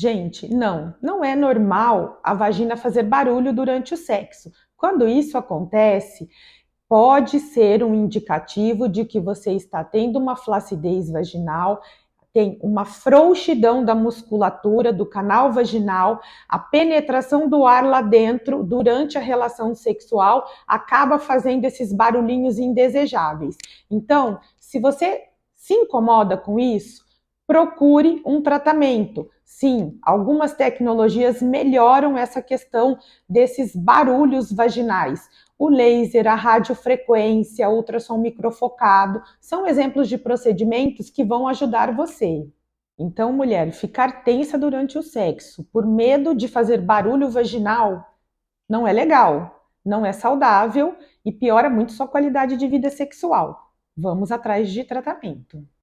Gente, não é normal a vagina fazer barulho durante o sexo. Quando isso acontece, pode ser um indicativo de que você está tendo uma flacidez vaginal, tem uma frouxidão da musculatura do canal vaginal, a penetração do ar lá dentro durante a relação sexual acaba fazendo esses barulhinhos indesejáveis. Então, se você se incomoda com isso, procure um tratamento. Sim, algumas tecnologias melhoram essa questão desses barulhos vaginais. O laser, a radiofrequência, o ultrassom microfocado, são exemplos de procedimentos que vão ajudar você. Então, mulher, ficar tensa durante o sexo por medo de fazer barulho vaginal não é legal, não é saudável e piora muito sua qualidade de vida sexual. Vamos atrás de tratamento.